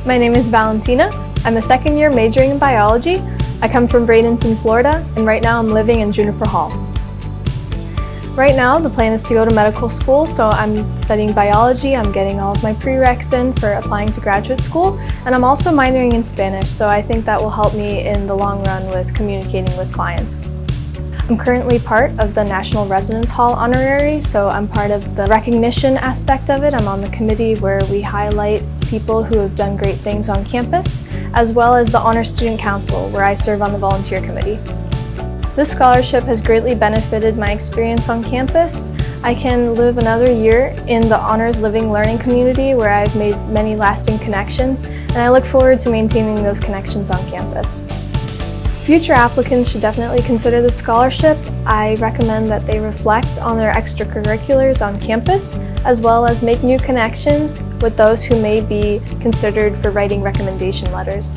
My name is Valentina. I'm a second year majoring in biology. I come from Bradenton, Florida, and right now I'm living in Juniper Hall. Right now the plan is to go to medical school, so I'm studying biology. I'm getting all of my prereqs in for applying to graduate school, and I'm also minoring in Spanish, so I think that will help me in the long run with communicating with clients. I'm currently part of the National Residence Hall Honorary, so I'm part of the recognition aspect of it. I'm on the committee where we highlight people who have done great things on campus, as well as the Honor Student Council, where I serve on the volunteer committee. This scholarship has greatly benefited my experience on campus. I can live another year in the Honors Living Learning community where I've made many lasting connections, and I look forward to maintaining those connections on campus. Future applicants should definitely consider this scholarship. I recommend that they reflect on their extracurriculars on campus, as well as make new connections with those who may be considered for writing recommendation letters.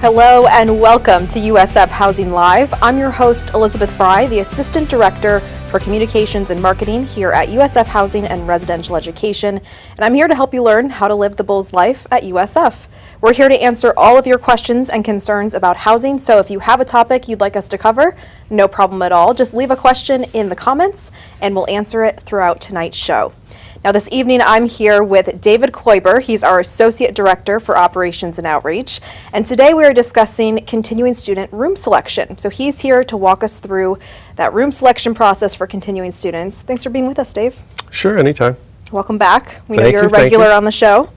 Hello and welcome to USF Housing Live. I'm your host, Elizabeth Fry, the Assistant Director for Communications and Marketing here at USF Housing and Residential Education, and I'm here to help you learn how to live the Bulls life at USF. We're here to answer all of your questions and concerns about housing, so if you have a topic you'd like us to cover, no problem at all. Just leave a question in the comments and we'll answer it throughout tonight's show. Now this evening I'm here with David Kloiber. He's our Associate Director for Operations and Outreach. And today we are discussing continuing student room selection. So he's here to walk us through that room selection process for continuing students. Thanks for being with us, Dave. Sure, anytime. Welcome back. We know you're a regular on the show.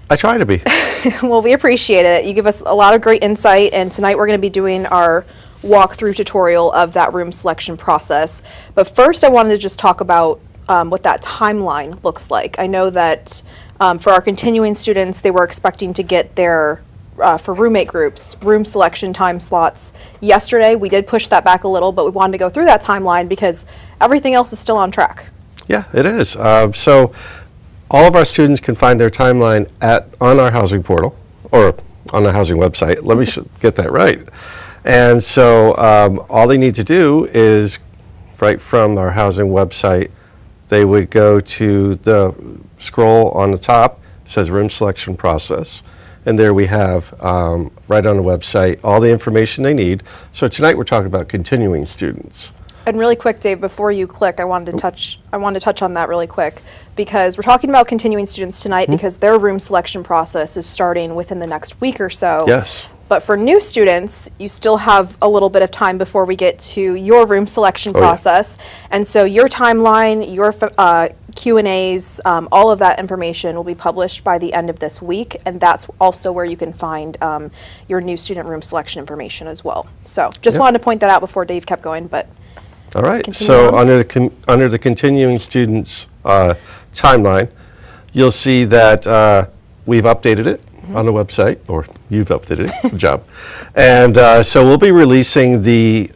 I try to be. Well, we appreciate it. You give us a lot of great insight, and tonight we're going to be doing our walkthrough tutorial of that room selection process. But first I wanted to just talk about what that timeline looks like. I know that for our continuing students, they were expecting to get their, for roommate groups, room selection time slots yesterday. We did push that back a little, but we wanted to go through that timeline because everything else is still on track. Yeah, it is. So all of our students can find their timeline on our housing portal, or on the housing website. Let me get that right. And so all they need to do is, right from our housing website, they would go to the scroll on the top, it says room selection process. And there we have, right on the website, all the information they need. So tonight we're talking about continuing students. And really quick, Dave, before you click, I wanted to touch on that really quick, because we're talking about continuing students tonight because their room selection process is starting within the next week or so. Yes. But for new students, you still have a little bit of time before we get to your room selection yeah. process. And so your timeline, your Q&As, all of that information will be published by the end of this week. And that's also where you can find your new student room selection information as well. So just Yep. wanted to point that out before Dave kept going, but All right, continue so on. under the continuing students timeline, you'll see that we've updated it on the website, or you've updated it, good job. And so we'll be releasing the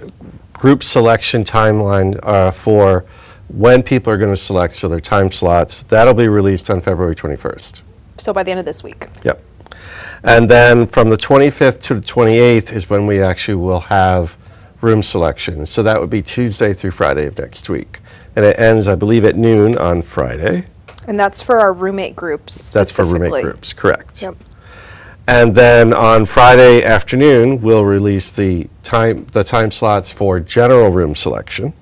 group selection timeline for when people are going to select, so their time slots. That'll be released on February 21st. So by the end of this week. Yep. And then from the 25th to the 28th is when we actually will have room selection. So that would be Tuesday through Friday of next week. And it ends, I believe, at noon on Friday. And that's for our roommate groups That's for specifically. roommate groups, correct. Yep. And then on Friday afternoon, we'll release the time slots for general room selection.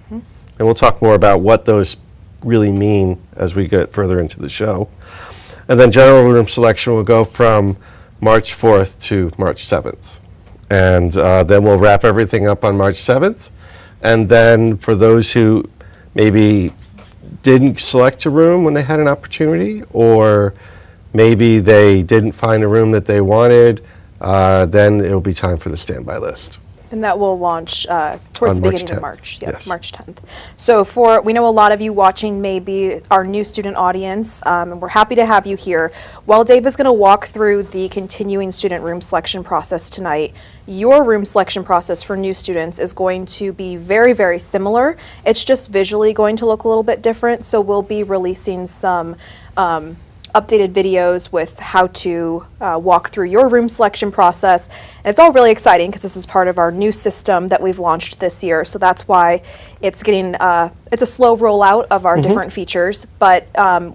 And we'll talk more about what those really mean as we get further into the show. And then general room selection will go from March 4th to March 7th. And then we'll wrap everything up on March 7th. And then for those who maybe didn't select a room when they had an opportunity, or maybe they didn't find a room that they wanted, then it'll be time for the standby list. And that will launch towards On the March beginning of 10th. March. Yes. March 10th. So we know a lot of you watching may be our new student audience, and we're happy to have you here. While Dave is going to walk through the continuing student room selection process tonight, your room selection process for new students is going to be very, very similar. It's just visually going to look a little bit different. So we'll be releasing some updated videos with how to walk through your room selection process. And it's all really exciting because this is part of our new system that we've launched this year. So that's why it's getting, it's a slow rollout of our different features, but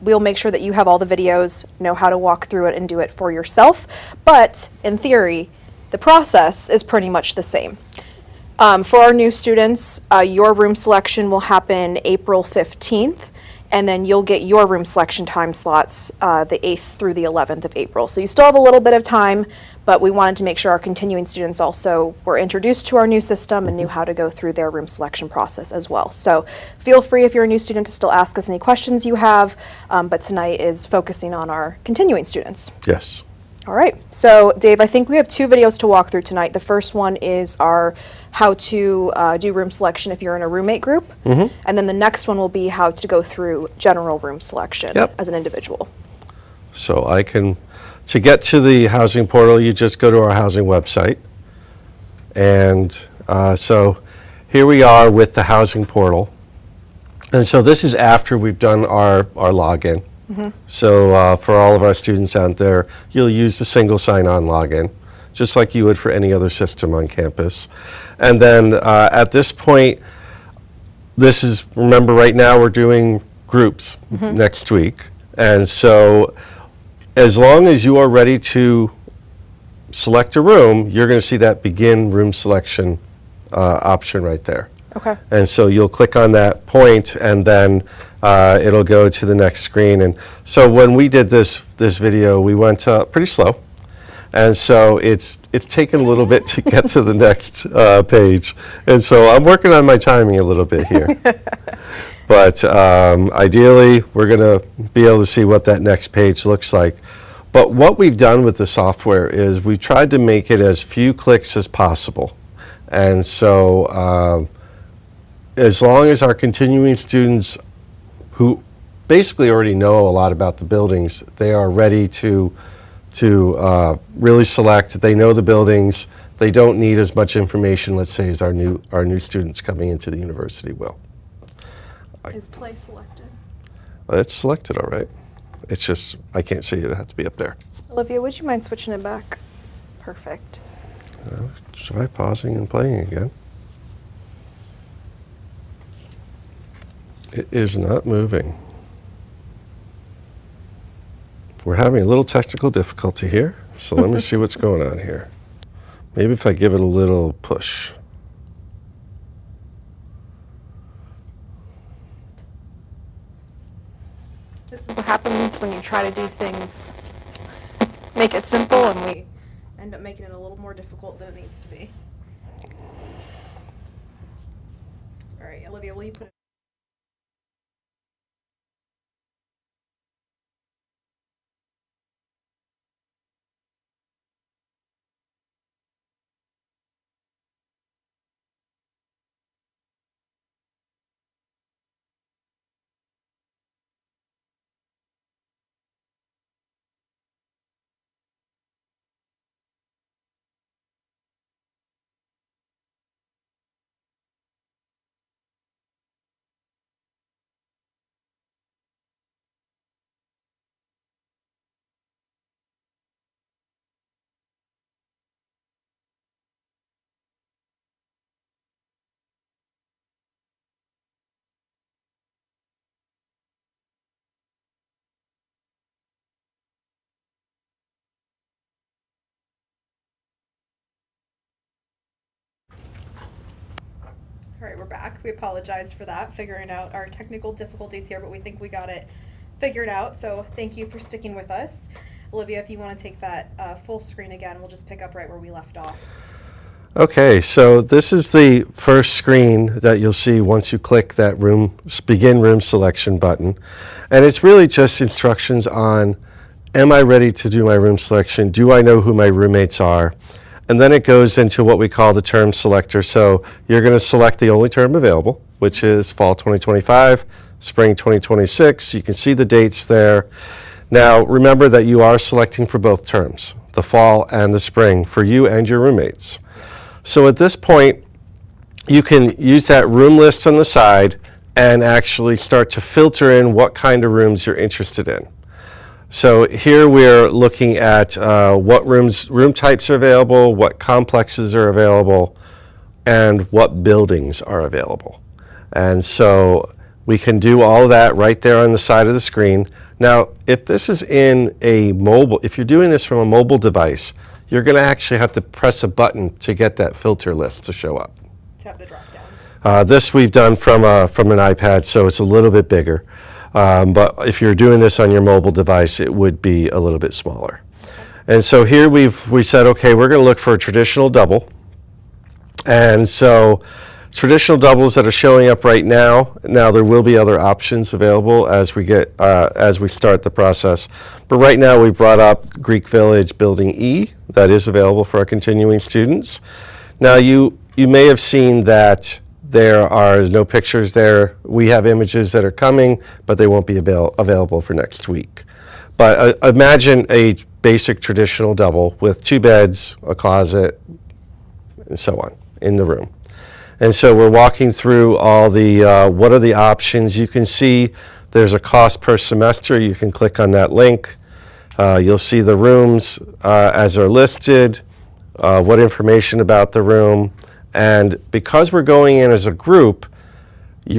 we'll make sure that you have all the videos, know how to walk through it and do it for yourself. But in theory, the process is pretty much the same. For our new students, your room selection will happen April 15th. And then you'll get your room selection time slots the 8th through the 11th of April. So you still have a little bit of time, but we wanted to make sure our continuing students also were introduced to our new system and knew how to go through their room selection process as well. So feel free, if you're a new student, to still ask us any questions you have, but tonight is focusing on our continuing students. Yes. All right, so Dave, I think we have two videos to walk through tonight. The first one is our how to do room selection if you're in a roommate group. And then the next one will be how to go through general room selection as an individual. So to get to the housing portal, you just go to our housing website. And so here we are with the housing portal. And so this is after we've done our login. So for all of our students out there, you'll use the single sign-on login, just like you would for any other system on campus. And then at this point, remember right now we're doing groups next week. And so as long as you are ready to select a room, you're going to see that begin room selection option right there. Okay. And so you'll click on that point, and then it'll go to the next screen. And so when we did this video, we went pretty slow, and so it's taken a little bit to get to the next page. And so I'm working on my timing a little bit here. But ideally, we're going to be able to see what that next page looks like. But what we've done with the software is we tried to make it as few clicks as possible. And so as long as our continuing students who basically already know a lot about the buildings, they are ready to really select. They know the buildings. They don't need as much information, let's say, as our new students coming into the university will. Is play selected? It's selected, all right. It's just, I can't see it. It'll have to be up there. Olivia, would you mind switching it back? Perfect. Try pausing and playing again. It is not moving. We're having a little technical difficulty here, so let me see what's going on here. Maybe if I give it a little push. This is what happens when you try to do things, make it simple, and we End up making it a little more difficult than it needs to be. All right, Olivia, will you put it? All right, we're back. We apologize for that, figuring out our technical difficulties here, but we think we got it figured out. So thank you for sticking with us. Olivia, if you want to take that full screen again, we'll just pick up right where we left off. Okay, so this is the first screen that you'll see once you click that begin room selection button. And it's really just instructions on, am I ready to do my room selection? Do I know who my roommates are? And then it goes into what we call the term selector. So you're going to select the only term available, which is fall 2025, spring 2026. You can see the dates there. Now, remember that you are selecting for both terms, the fall and the spring, for you and your roommates. So at this point, you can use that room list on the side and actually start to filter in what kind of rooms you're interested in. So here we're looking at what room types are available, what complexes are available, and what buildings are available. And so we can do all of that right there on the side of the screen. Now, if this is in if you're doing this from a mobile device, you're going to actually have to press a button to get that filter list to show up. To have the drop down. This we've done from an iPad, so it's a little bit bigger. But if you're doing this on your mobile device, it would be a little bit smaller. And so here we said, okay, we're going to look for a traditional double. And so traditional doubles that are showing up right now there will be other options available as we start the process. But right now we brought up Greek Village Building E, that is available for our continuing students. Now you may have seen that there are no pictures there. We have images that are coming, but they won't be available for next week. But imagine a basic traditional double with 2 beds, a closet, and so on in the room. And so we're walking through all the, what are the options. You can see there's a cost per semester. You can click on that link. You'll see the rooms as they're listed, what information about the room. And because we're going in as a group,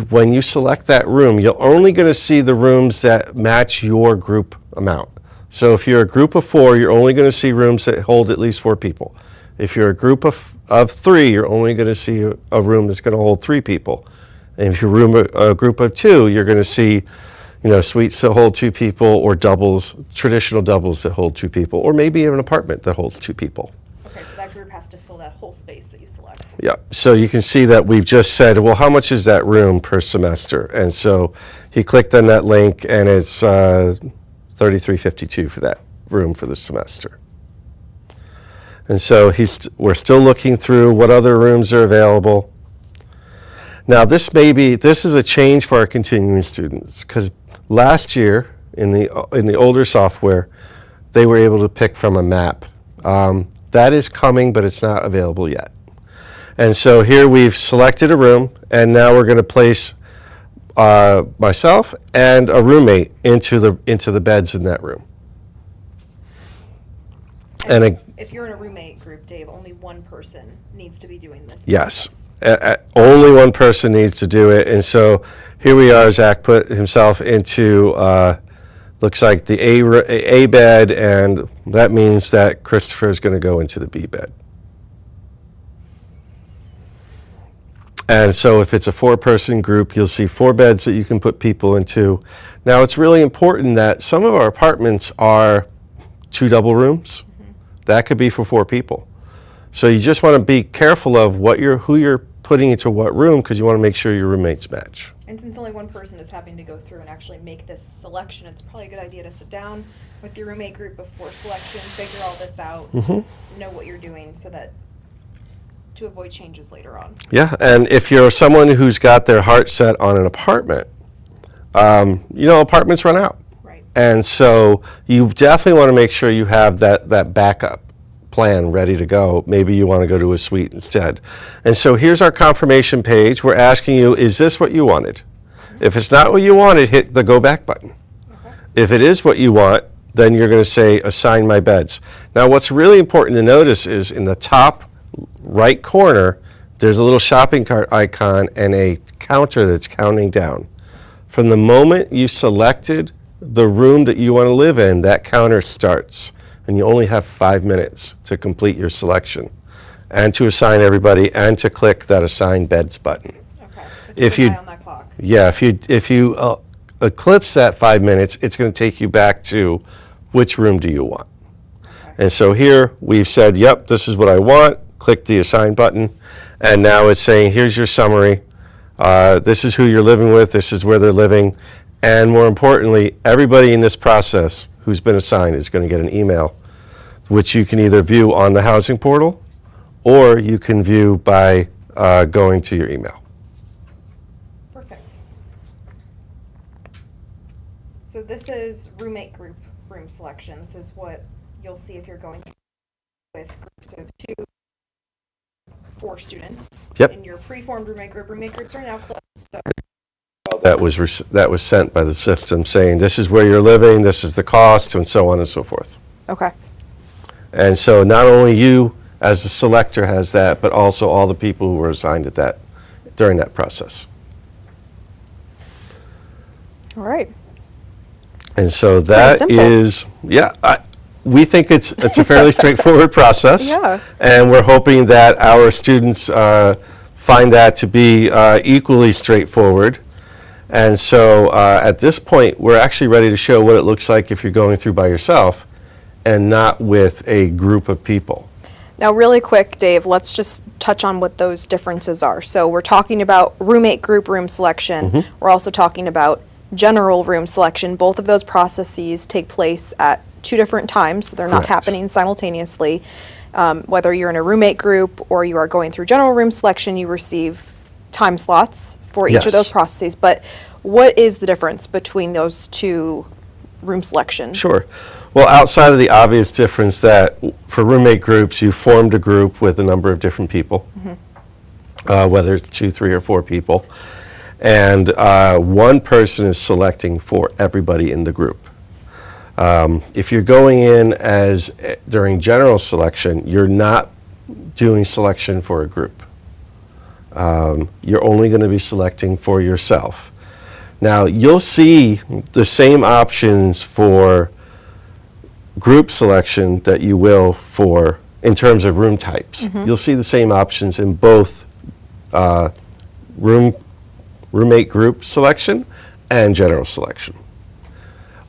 when you select that room, you're only going to see the rooms that match your group amount. So if you're a group of 4, you're only going to see rooms that hold at least 4 people. If you're a group of 3, you're only going to see a room that's going to hold 3 people. And if you're a group of 2, you're going to see, suites that hold 2 people, or doubles, traditional doubles that hold 2 people, or maybe an apartment that holds 2 people. Okay, so that group has to fill that whole space that you select. Yeah, so you can see that we've just said, well, how much is that room per semester? And so he clicked on that link, and it's $33.52 for that room for the semester. And so we're still looking through what other rooms are available. Now this is a change for our continuing students, because last year in the older software, they were able to pick from a map. That is coming, but it's not available yet. And so here we've selected a room, and now we're going to place myself and a roommate into the beds in that room. And if you're in a roommate group, Dave, only one person needs to be doing this. Yes, only one person needs to do it. And so here we are. Zach put himself into looks like the A bed, and that means that Christopher is going to go into the B bed. And so if it's a 4-person group, you'll see 4 beds that you can put people into. Now it's really important that some of our apartments are 2 double rooms. That could be for 4 people. So you just want to be careful of who you're putting into what room, because you want to make sure your roommates match. And since only one person is having to go through and actually make this selection, it's probably a good idea to sit down with your roommate group before selection, figure all this out, know what you're doing so that to avoid changes later on. Yeah, and if you're someone who's got their heart set on an apartment, apartments run out. Right. And so you definitely want to make sure you have that backup plan ready to go. Maybe you want to go to a suite instead. And so here's our confirmation page. We're asking you, is this what you wanted? If it's not what you wanted, hit the go back button. Okay. If it is what you want, then you're going to say assign my beds. Now what's really important to notice is in the top right corner, there's a little shopping cart icon and a counter that's counting down. From the moment you selected the room that you want to live in, that counter starts, and you only have 5 minutes to complete your selection and to assign everybody and to click that assign beds button. Okay. So If keep an you- eye on that clock. Yeah, if you eclipse that 5 minutes, it's going to take you back to which room do you want. And so here we've said, yep, this is what I want. Click the assign button, and now it's saying, here's your summary. This is who you're living with. This is where they're living. And more importantly, everybody in this process who's been assigned is going to get an email, which you can either view on the housing portal or you can view by going to your email. Perfect. So this is roommate group room selection. This is what you'll see if you're going with groups of 2, 4 students. Yep. In your pre-formed roommate group. Roommate groups are now closed. So That was sent by the system saying, this is where you're living, this is the cost, and so on and so forth. okay. And so not only you as a selector has that, but also all the people who were assigned at that during that process. All right. And so that simple. is, we think it's a fairly straightforward process. Yeah. And we're hoping that our students find that to be equally straightforward. And so at this point, we're actually ready to show what it looks like if you're going through by yourself and not with a group of people. Now, really quick, Dave, let's just touch on what those differences are. So we're talking about roommate group room selection. We're also talking about general room selection. Both of those processes take place at 2 different times, so they're not Correct. happening simultaneously. Whether you're in a roommate group or you are going through general room selection, you receive time slots for each of Yes. those processes. But what is the difference between those 2 room selection? Sure. Well, outside of the obvious difference that for roommate groups, you formed a group with a number of different people, whether it's 2, 3, or 4 people, and one person is selecting for everybody in the group. If you're going in as during general selection, you're not doing selection for a group. You're only going to be selecting for yourself. Now, you'll see the same options for group selection that you will for, in terms of room types. You'll see the same options in both roommate group selection and general selection.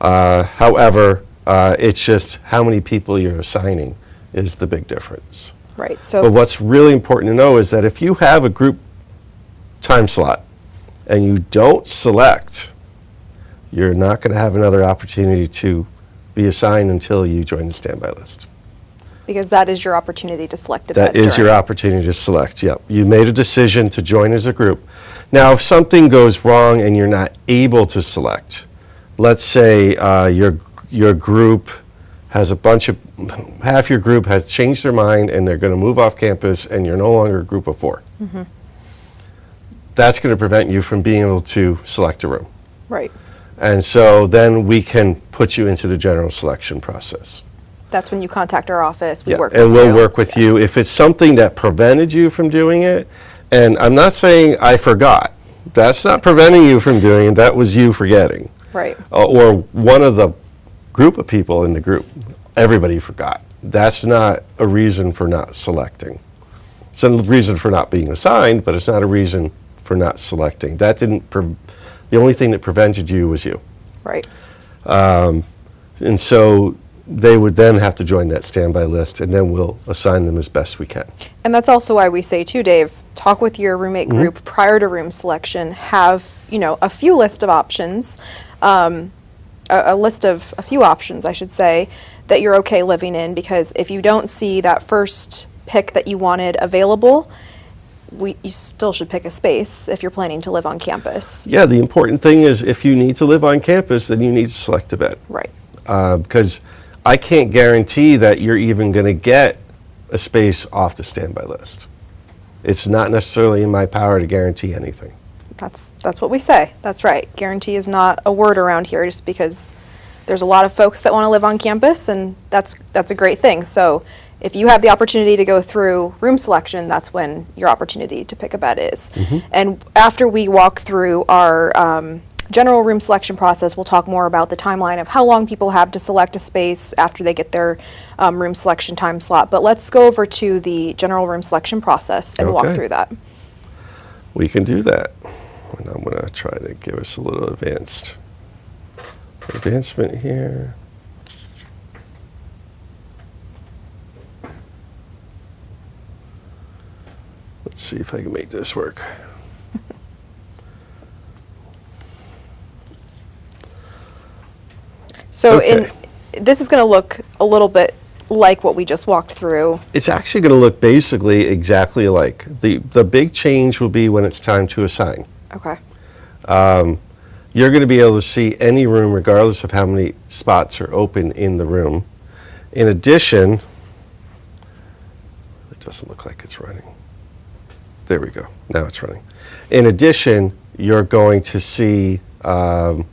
However, it's just how many people you're assigning is the big difference. Right. So But what's really important to know is that if you have a group time slot and you don't select, you're not going to have another opportunity to be assigned until you join the standby list. because that is your opportunity to select a That bed is your during- opportunity to select, yep. You made a decision to join as a group. Now, if something goes wrong and you're not able to select, let's say your group has half your group has changed their mind and they're going to move off campus and you're no longer a group of 4. That's going to prevent you from being able to select a room. Right. And so then we can put you into the general selection process. That's when you contact our office. We Yeah, work and with we'll you. work with you. Yes. If it's something that prevented you from doing it, and I'm not saying I forgot. That's not preventing you from doing it. That was you forgetting. Right. Or one of the group of people in the group, everybody forgot. That's not a reason for not selecting. It's a reason for not being assigned, but it's not a reason for not selecting. That didn't. The only thing that prevented you was you. Right. And so they would then have to join that standby list, and then we'll assign them as best we can. And that's also why we say too, Dave, talk with your roommate group prior to room selection. Have, a few list of options, a few options, I should say, that you're okay living in, because if you don't see that first pick that you wanted available, you still should pick a space if you're planning to live on campus. Yeah, the important thing is if you need to live on campus, then you need to select a bed. Right. Because I can't guarantee that you're even going to get a space off the standby list. It's not necessarily in my power to guarantee anything. That's what we say. That's right. Guarantee is not a word around here, just because there's a lot of folks that want to live on campus, and that's a great thing. So if you have the opportunity to go through room selection, that's when your opportunity to pick a bed is. And after we walk through our general room selection process, we'll talk more about the timeline of how long people have to select a space after they get their room selection time slot. But let's go over to the general room selection process and walk Okay. through that. We can do that. And I'm going to try to give us a little advancement here. Let's see if I can make this work. So Okay. this is going to look a little bit like what we just walked through. It's actually going to look basically exactly like. The big change will be when it's time to assign. Okay. You're going to be able to see any room regardless of how many spots are open in the room. In addition, it doesn't look like it's running. There we go. Now it's running. In addition, you're going to see, when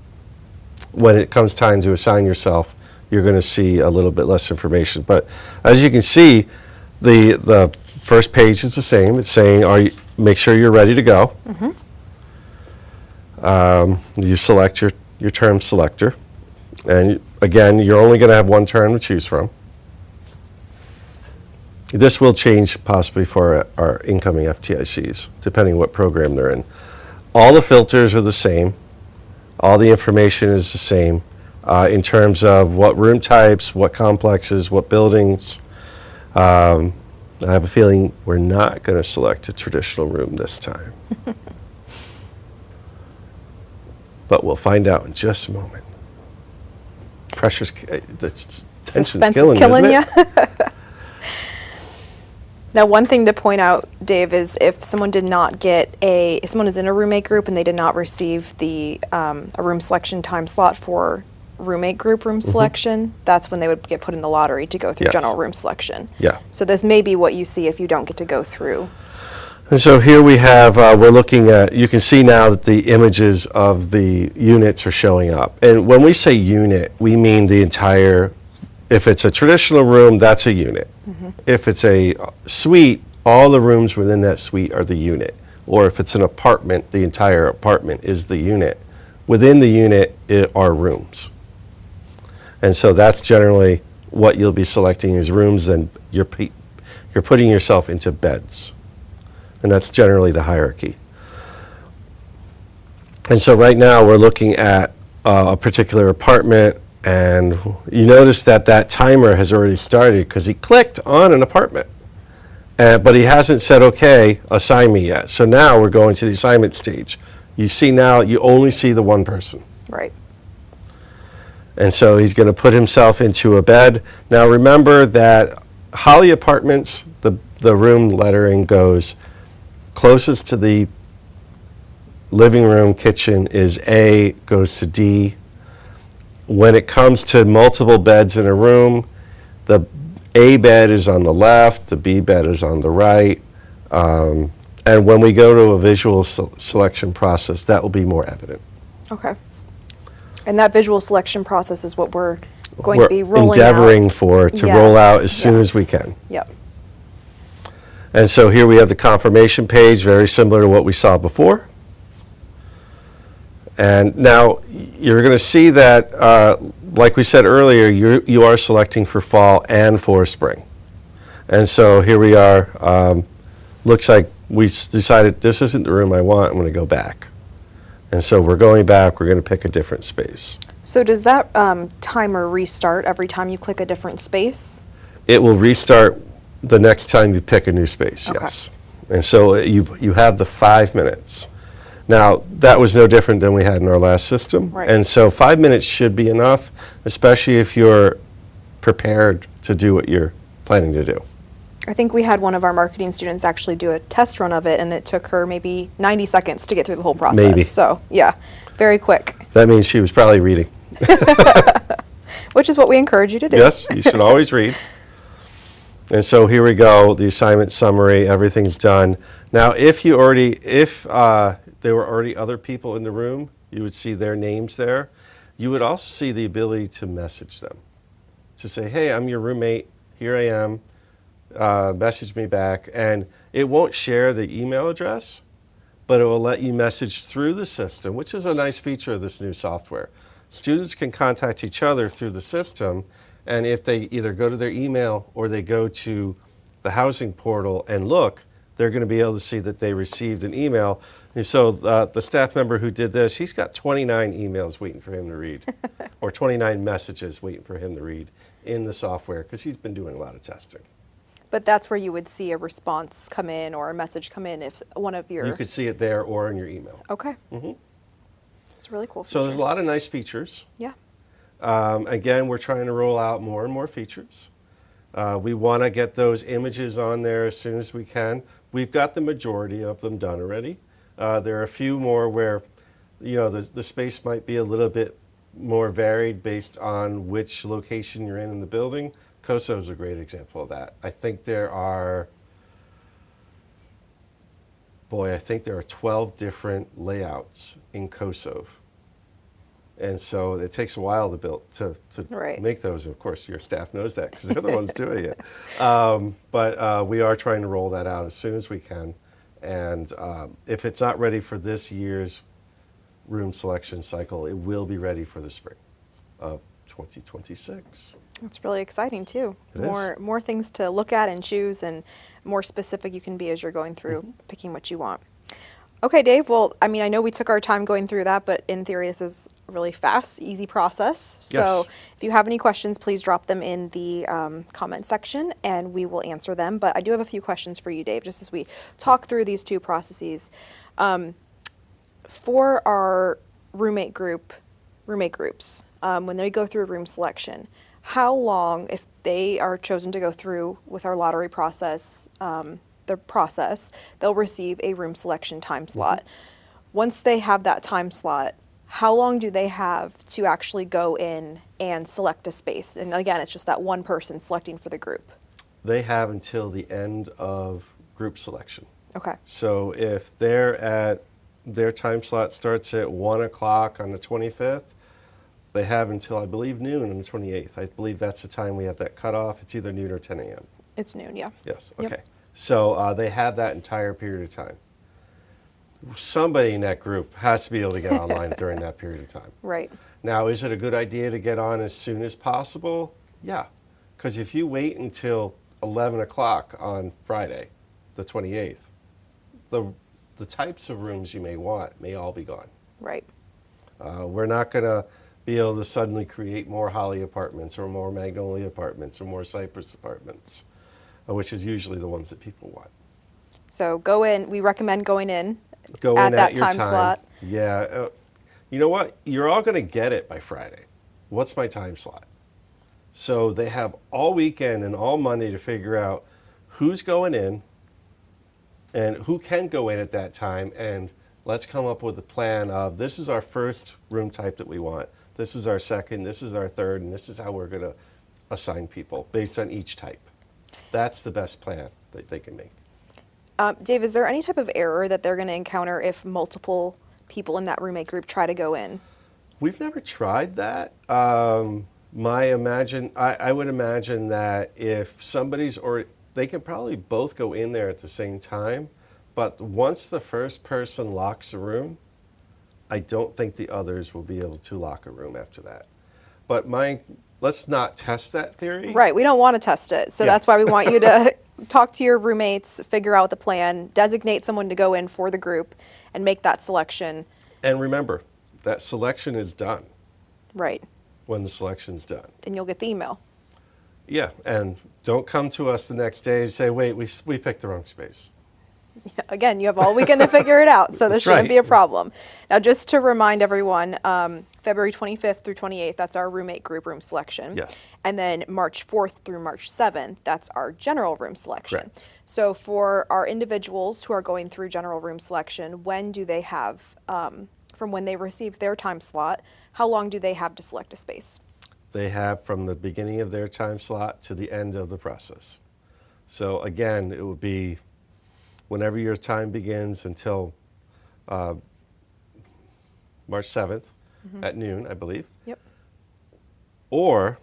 it comes time to assign yourself, you're going to see a little bit less information. But as you can see, the first page is the same. It's saying, make sure you're ready to go. You select your term selector. And again, you're only going to have one term to choose from. This will change possibly for our incoming FTICs, depending what program they're in. All the filters are the same. All the information is the same in terms of what room types, what complexes, what buildings. I have a feeling we're not going to select a traditional room this time. But we'll find out in just a moment. The tension's Suspense killing is killing you, isn't it? Now, one thing to point out, Dave, is if someone did not get if someone is in a roommate group and they did not receive a room selection time slot for roommate group room selection, that's when they would get put in the lottery to go through Yes. general room selection. Yeah. So this may be what you see if you don't get to go through. And so here we have, we're looking at, you can see now that the images of the units are showing up. And when we say unit, we mean the entire, if it's a traditional room, that's a unit. If it's a suite, all the rooms within that suite are the unit. Or if it's an apartment, the entire apartment is the unit. Within the unit are rooms. And so that's generally what you'll be selecting is rooms, and you're putting yourself into beds. And that's generally the hierarchy. And so right now we're looking at a particular apartment, and you notice that timer has already started because he clicked on an apartment. But he hasn't said, okay, assign me yet. So now we're going to the assignment stage. You see now, you only see the one person. Right. And so he's going to put himself into a bed. Now remember that Holly Apartments, the room lettering goes closest to the living room, kitchen is A, goes to D. When it comes to multiple beds in a room, the A bed is on the left, the B bed is on the right. And when we go to a visual selection process, that will be more evident. Okay. And that visual selection process is what we're going to be We're rolling endeavoring out. to Yes, roll out as soon yes. as we can. Yep. And so here we have the confirmation page, very similar to what we saw before. And now you're going to see that, like we said earlier, you are selecting for fall and for spring. And so here we are. Looks like we decided this isn't the room I want. I'm going to go back. And so we're going back. We're going to pick a different space. So does that timer restart every time you click a different space? It will restart the next time you pick a new space, Okay. yes. And so you have the 5 minutes. Now, that was no different than we had in our last system. Right. And so 5 minutes should be enough, especially if you're prepared to do what you're planning to do. I think we had one of our marketing students actually do a test run of it, and it took her maybe 90 seconds to get through the whole process. Maybe. So, yeah, very quick, That means she was probably reading. which is what we encourage you to do. Yes, you should always read. And so here we go, the assignment summary, everything's done. Now, if there were already other people in the room, you would see their names there. You would also see the ability to message them, to say, hey, I'm your roommate, here I am, message me back. And it won't share the email address, but it will let you message through the system, which is a nice feature of this new software. Students can contact each other through the system, and if they either go to their email or they go to the housing portal and look, they're going to be able to see that they received an email. And so the staff member who did this, he's got 29 emails waiting for him to read, or 29 messages waiting for him to read in the software, because he's been doing a lot of testing. But that's where you would see a response come in or a message come in if one of your... You could see it there or in your email. Okay. It's a really cool So feature. there's a lot of nice features. Yeah. Again, we're trying to roll out more and more features. We want to get those images on there as soon as we can. We've got the majority of them done already. There are a few more where, the space might be a little bit more varied based on which location you're in the building. COSO is a great example of that. I think there are 12 different layouts in COSO. And so it takes a while to build to Right. make those. Of course, your staff knows that because they're the ones doing it. But we are trying to roll that out as soon as we can. And if it's not ready for this year's room selection cycle, it will be ready for the spring of 2026. It's really exciting too. It is. More things to look at and choose, and more specific you can be as you're going through picking what you want. Okay, Dave. Well, I mean, I know we took our time going through that, but in theory, this is a really fast, easy process. So Yes. if you have any questions, please drop them in the comment section, and we will answer them. But I do have a few questions for you, Dave, just as we talk through these two processes. For our roommate groups, when they go through room selection, how long, if they are chosen to go through with our lottery process, they'll receive a room selection time slot. Once they have that time slot, how long do they have to actually go in and select a space? And again, it's just that one person selecting for the group. They have until the end of group selection. Okay. So if their time slot starts at 1 o'clock on the 25th, they have until, I believe, noon on the 28th. I believe that's the time we have that cutoff. It's either noon or 10 a.m. It's noon, yeah. Yes, Yep. okay. So they have that entire period of time. Somebody in that group has to be able to get online during that period of time. Right. Now, is it a good idea to get on as soon as possible? Yeah, because if you wait until 11 o'clock on Friday, the 28th, the types of rooms you may want may all be gone. Right. We're not going to be able to suddenly create more Holly apartments or more Magnolia apartments or more Cypress apartments, which is usually the ones that people want. So go in. We recommend going in Go at in that at your time slot. Yeah. You know what? You're all going to get it by Friday. What's my time slot? So they have all weekend and all Monday to figure out who's going in and who can go in at that time, and let's come up with a plan of this is our first room type that we want. This is our second, this is our third, and this is how we're going to assign people based on each type. That's the best plan that they can make. Dave, is there any type of error that they're going to encounter if multiple people in that roommate group try to go in? We've never tried that. I would imagine that if they could probably both go in there at the same time, but once the first person locks a room, I don't think the others will be able to lock a room after that. But let's not test that theory. Right. We don't want to test it. So Yeah. that's why we want you to talk to your roommates, figure out the plan, designate someone to go in for the group, and make that selection. And remember, that selection is done. Right. when the selection's done. And you'll get the email. Yeah, and don't come to us the next day and say, wait, we picked the wrong space. Again, you have all weekend to figure it out, so this That's shouldn't right. be a problem. Now, just to remind everyone, February 25th through 28th, that's our roommate group room selection. Yes. And then March 4th through March 7th, that's our general room selection. Correct. So for our individuals who are going through general room selection, when do they have, from when they receive their time slot, how long do they have to select a space? They have from the beginning of their time slot to the end of the process. So again, it would be whenever your time begins until March 7th at noon, I believe, Yep. or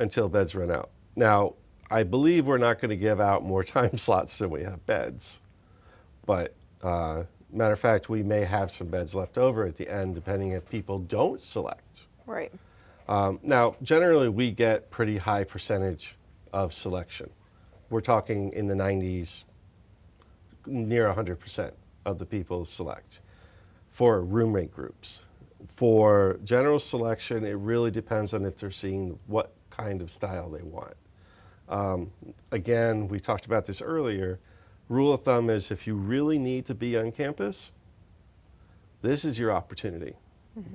until beds run out. Now, I believe we're not going to give out more time slots than we have beds, but matter of fact, we may have some beds left over at the end, depending if people don't select. Right. Now, generally, we get pretty high percentage of selection. We're talking in the 90s, near 100% of the people select for roommate groups. For general selection, it really depends on if they're seeing what kind of style they want. Again, we talked about this earlier. Rule of thumb is if you really need to be on campus, this is your opportunity.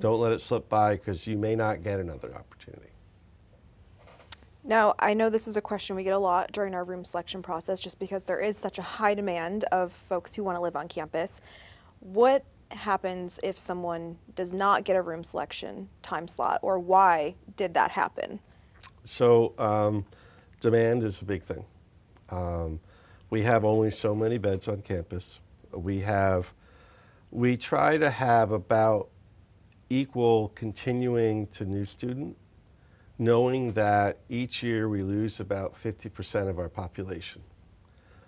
Don't let it slip by because you may not get another opportunity. Now, I know this is a question we get a lot during our room selection process just because there is such a high demand of folks who want to live on campus. What happens if someone does not get a room selection time slot, or why did that happen? So demand is a big thing. We have only so many beds on campus. We try to have about equal continuing to new student, knowing that each year we lose about 50% of our population.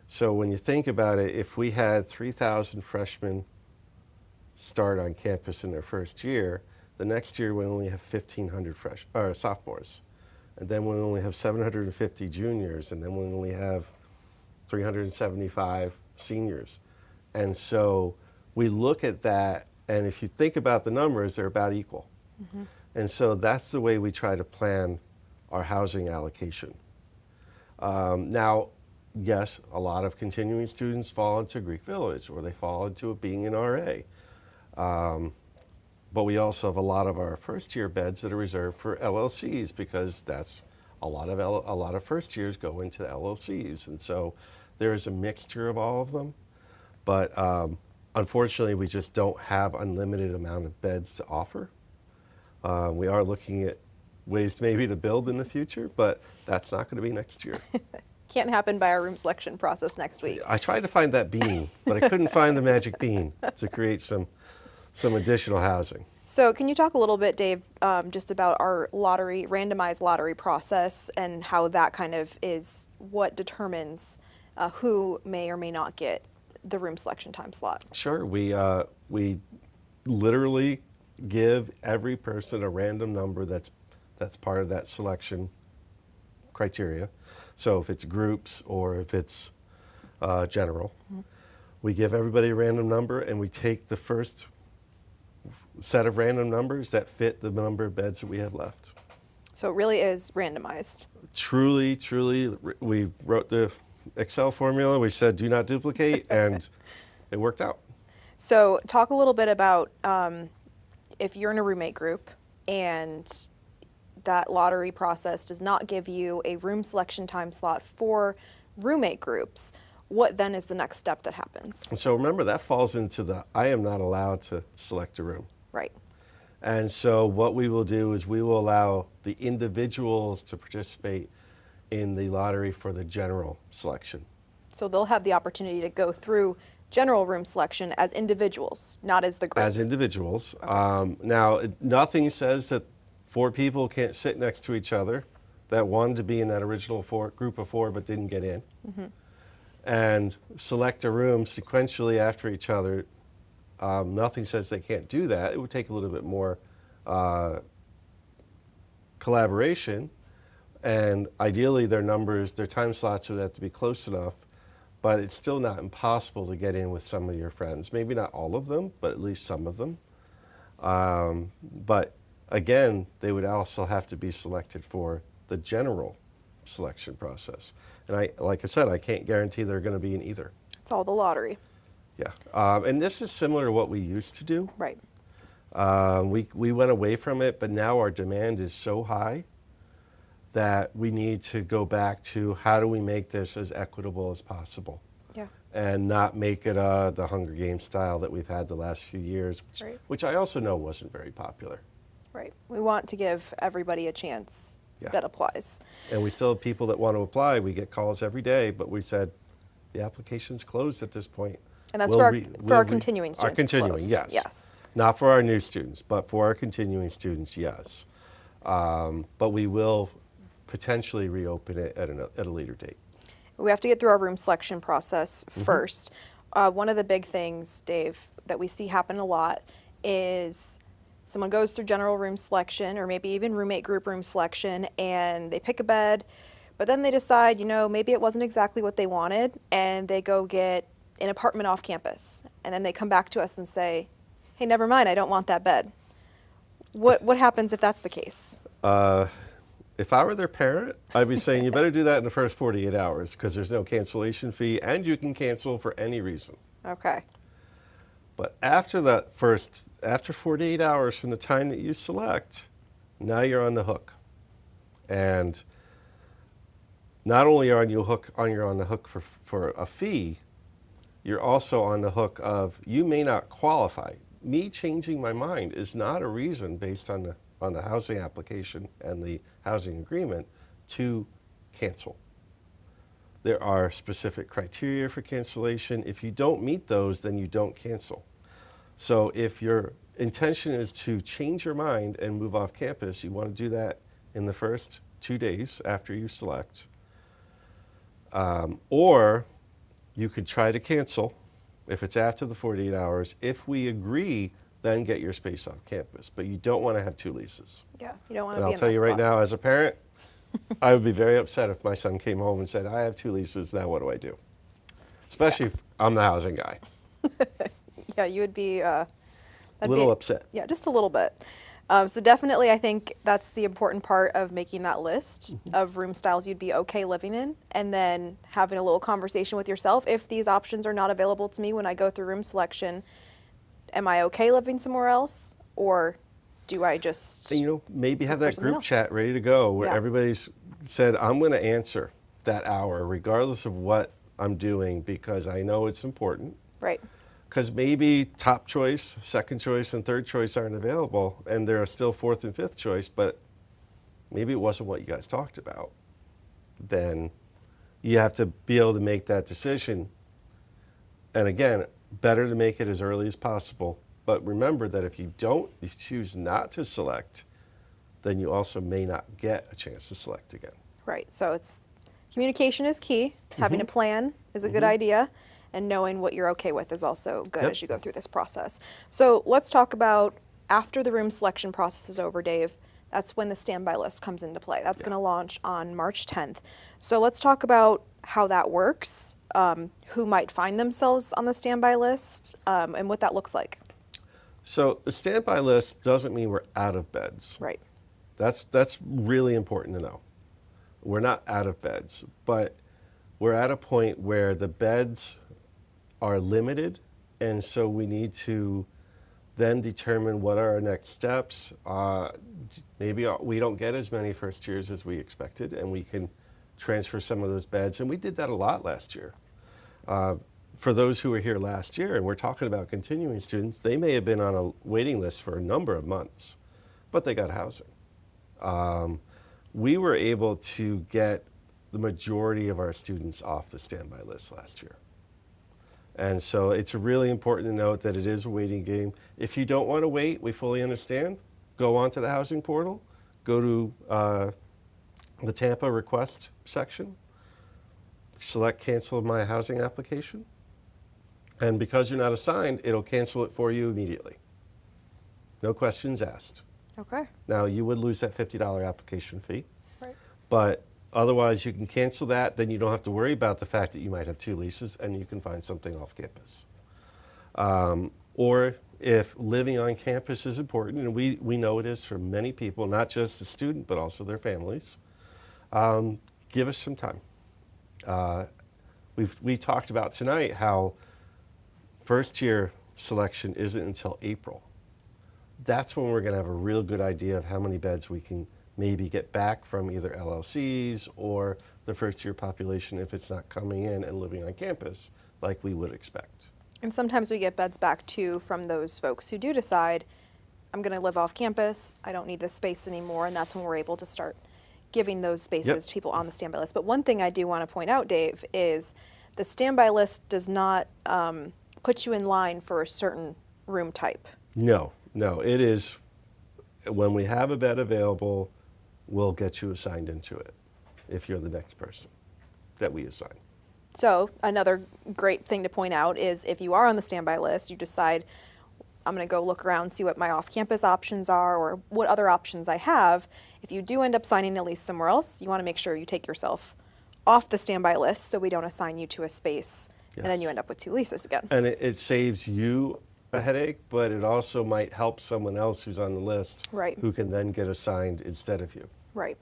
So when you think about it, if we had 3,000 freshmen start on campus in their first year, the next year we only have 1,500 sophomores. And then we only have 750 juniors, and then we only have 375 seniors. And so we look at that, and if you think about the numbers, they're about equal. And so that's the way we try to plan our housing allocation. Now, yes, a lot of continuing students fall into Greek Village, or they fall into being an RA. But we also have a lot of our first year beds that are reserved for LLCs, because that's a lot of first years go into LLCs. And so there is a mixture of all of them. But unfortunately, we just don't have unlimited amount of beds to offer. We are looking at ways maybe to build in the future, but that's not going to be next year. Can't happen by our room selection process next week. I tried to find that bean, but I couldn't find the magic bean to create some additional housing. So can you talk a little bit, Dave, just about our randomized lottery process and how that kind of is what determines who may or may not get the room selection time slot? Sure. We literally give every person a random number that's part of that selection criteria. So if it's groups or if it's general, we give everybody a random number, and we take the first set of random numbers that fit the number of beds that we have left. So it really is randomized. Truly, we wrote the Excel formula. We said do not duplicate, and it worked out. So talk a little bit about if you're in a roommate group and that lottery process does not give you a room selection time slot for roommate groups, what then is the next step that happens? And so remember, that falls into the I am not allowed to select a room. Right. And so what we will do is we will allow the individuals to participate in the lottery for the general selection. So they'll have the opportunity to go through general room selection as individuals, not as the group. As individuals. Okay. Now, nothing says that 4 people can't sit next to each other that wanted to be in that original group of 4 but didn't get in, and select a room sequentially after each other. Nothing says they can't do that. It would take a little bit more collaboration, and ideally their time slots would have to be close enough, but it's still not impossible to get in with some of your friends. Maybe not all of them, but at least some of them. But again, they would also have to be selected for the general selection process. And like I said, I can't guarantee they're going to be in either. It's all the lottery. Yeah. And this is similar to what we used to do. Right. We went away from it, but now our demand is so high that we need to go back to how do we make this as equitable as possible. Yeah. And not make it the Hunger Games style that we've had the last few years, Right. which I also know wasn't very popular. Right. We want to give everybody a chance Yeah. that applies. And we still have people that want to apply. We get calls every day, but we said the application's closed at this point. And that's for our continuing students. Our it's continuing, closed. yes. Yes. Not for our new students, but for our continuing students, yes. But we will potentially reopen it at a later date. We have to get through our room selection process first. One of the big things, Dave, that we see happen a lot is someone goes through general room selection or maybe even roommate group room selection and they pick a bed, but then they decide, maybe it wasn't exactly what they wanted and they go get an apartment off campus. And then they come back to us and say, hey, never mind, I don't want that bed. What happens if that's the case? If I were their parent, I'd be saying you better do that in the first 48 hours because there's no cancellation fee and you can cancel for any reason. Okay. But after 48 hours from the time that you select, now you're on the hook. And not only are you on the hook for a fee, you're also on the hook of you may not qualify. Me changing my mind is not a reason based on the housing application and the housing agreement to cancel. There are specific criteria for cancellation. If you don't meet those, then you don't cancel. So if your intention is to change your mind and move off campus, you want to do that in the first 2 days after you select. Or you could try to cancel if it's after the 48 hours. If we agree, then get your space off campus. But you don't want to have 2 leases. Yeah, you don't want to And be I'll in tell that you right spot. now, as a parent, I would be very upset if my son came home and said, I have 2 leases, now what do I do? Especially if I'm the housing guy. Yeah, you would be A little upset. Yeah, just a little bit. So definitely, I think that's the important part of making that list of room styles you'd be okay living in, and then having a little conversation with yourself. If these options are not available to me when I go through room selection, am I okay living somewhere else, or do I just Maybe have for that something group else? chat ready to go where Yeah. everybody's said, I'm going to answer that hour regardless of what I'm doing because I know it's important. right? Because maybe top choice, second choice, and third choice aren't available, and there are still fourth and fifth choice, but maybe it wasn't what you guys talked about. Then you have to be able to make that decision. And again, better to make it as early as possible. But remember that if you choose not to select, then you also may not get a chance to select again. Right. So it's communication is key. Having a plan is a good idea, and knowing what you're okay with is also good Yep. as you go through this process. So let's talk about after the room selection process is over, Dave. That's when the standby list comes into play. That's going to launch on March 10th. So let's talk about how that works, who might find themselves on the standby list, and what that looks like. So the standby list doesn't mean we're out of beds. Right. That's really important to know. We're not out of beds, but we're at a point where the beds are limited, and so we need to then determine what are our next steps. Maybe we don't get as many first years as we expected, and we can transfer some of those beds, and we did that a lot last year. For those who were here last year, and we're talking about continuing students, they may have been on a waiting list for a number of months, but they got housing. We were able to get the majority of our students off the standby list last year. And so it's really important to note that it is a waiting game. If you don't want to wait, we fully understand. Go onto the housing portal, go to the Tampa request section, select cancel my housing application, and because you're not assigned, it'll cancel it for you immediately. No questions asked. Okay. Now, you would lose that $50 application fee, Right. but otherwise you can cancel that. Then you don't have to worry about the fact that you might have 2 leases and you can find something off campus. Or if living on campus is important, and we know it is for many people, not just the student, but also their families, give us some time. We talked about tonight how first year selection isn't until April. That's when we're going to have a real good idea of how many beds we can maybe get back from either LLCs or the first year population if it's not coming in and living on campus like we would expect. And sometimes we get beds back too from those folks who do decide, I'm going to live off campus, I don't need this space anymore, and that's when we're able to start giving those spaces to people on the standby list. But one thing I do want to point out, Dave, is the standby list does not put you in line for a certain room type. No, it is when we have a bed available, we'll get you assigned into it if you're the next person that we assign. So another great thing to point out is if you are on the standby list, you decide, I'm going to go look around, see what my off-campus options are or what other options I have. If you do end up signing a lease somewhere else, you want to make sure you take yourself off the standby list so we don't assign you to a space and then you end up with 2 leases again. And it saves you a headache, but it also might help someone else who's on the list who can then get assigned instead of you. Right.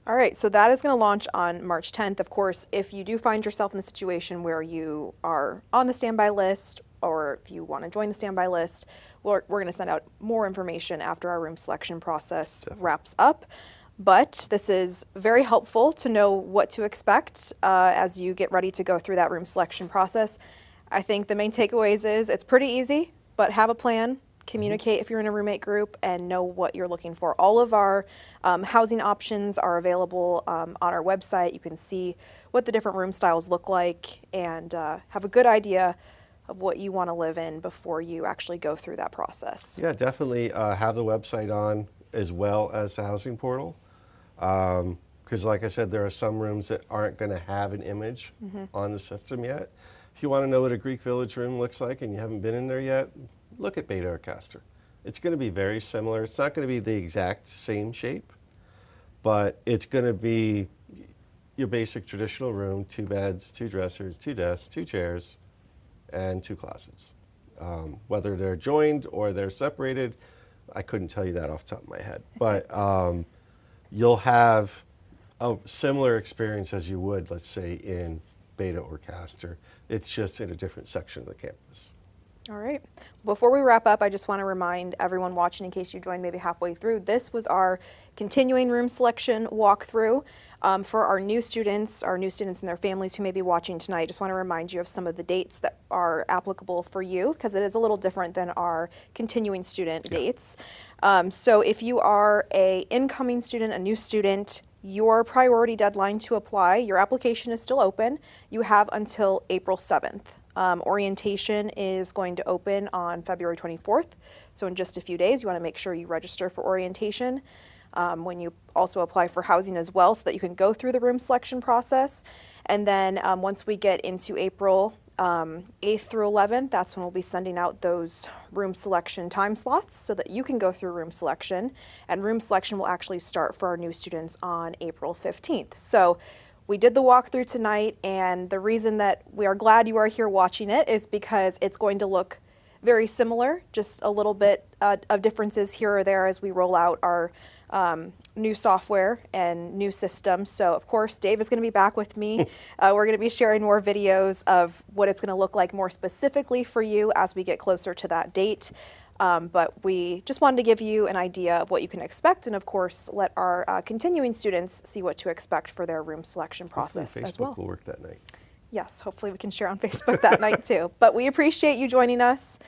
All right, so that is going to launch on March 10th. Of course, if you do find yourself in the situation where you are on the standby list or if you want to join the standby list, we're going to send out more information after our room selection process wraps up. But this is very helpful to know what to expect as you get ready to go through that room selection process. I think the main takeaways is it's pretty easy, but have a plan, communicate if you're in a roommate group, and know what you're looking for. All of our housing options are available on our website. You can see what the different room styles look like and have a good idea of what you want to live in before you actually go through that process. Yeah, definitely have the website on as well as the housing portal. Because like I said, there are some rooms that aren't going to have an image on the system yet. If you want to know what a Greek Village room looks like and you haven't been in there yet, look at Beta or Castor. It's going to be very similar. It's not going to be the exact same shape, but it's going to be your basic traditional room, 2 beds, 2 dressers, 2 desks, 2 chairs, and 2 closets. Whether they're joined or they're separated, I couldn't tell you that off the top of my head. But you'll have a similar experience as you would, let's say, in Beta or Castor. It's just in a different section of the campus. All right. Before we wrap up, I just want to remind everyone watching, in case you joined maybe halfway through, this was our continuing room selection walkthrough for our new students and their families who may be watching tonight. I just want to remind you of some of the dates that are applicable for you because it is a little different than our continuing student dates. So if you are an incoming student, a new student, your priority deadline to apply, your application is still open. You have until April 7th. Orientation is going to open on February 24th. So in just a few days, you want to make sure you register for orientation when you also apply for housing as well so that you can go through the room selection process. And then once we get into April 8th through 11th, that's when we'll be sending out those room selection time slots so that you can go through room selection. And room selection will actually start for our new students on April 15th. So we did the walkthrough tonight, and the reason that we are glad you are here watching it is because it's going to look very similar, just a little bit of differences here or there as we roll out our new software and new system. So of course, Dave is going to be back with me. We're going to be sharing more videos of what it's going to look like more specifically for you as we get closer to that date. But we just wanted to give you an idea of what you can expect, and of course, let our continuing students see what to expect for their room selection process Hopefully as well. Facebook will work that night. Yes, hopefully we can share on Facebook that night too. But we appreciate you joining us.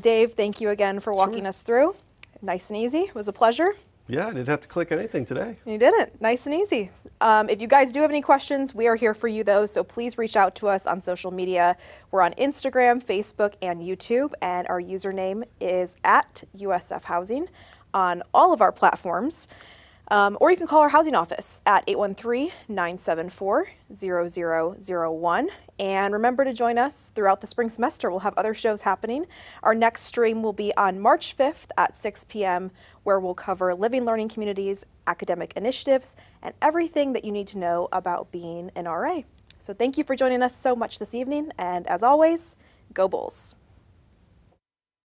Dave, thank you again for walking us through. Nice and easy. It was a pleasure. Yeah, I didn't have to click anything today. You didn't. Nice and easy. If you guys do have any questions, we are here for you though, so please reach out to us on social media. We're on Instagram, Facebook, and YouTube, and our username is at USF Housing on all of our platforms. Or you can call our housing office at 813-974-0001. And remember to join us throughout the spring semester. We'll have other shows happening. Our next stream will be on March 5th at 6 p.m., where we'll cover living learning communities, academic initiatives, and everything that you need to know about being an RA. So thank you for joining us so much this evening. And as always, go Bulls.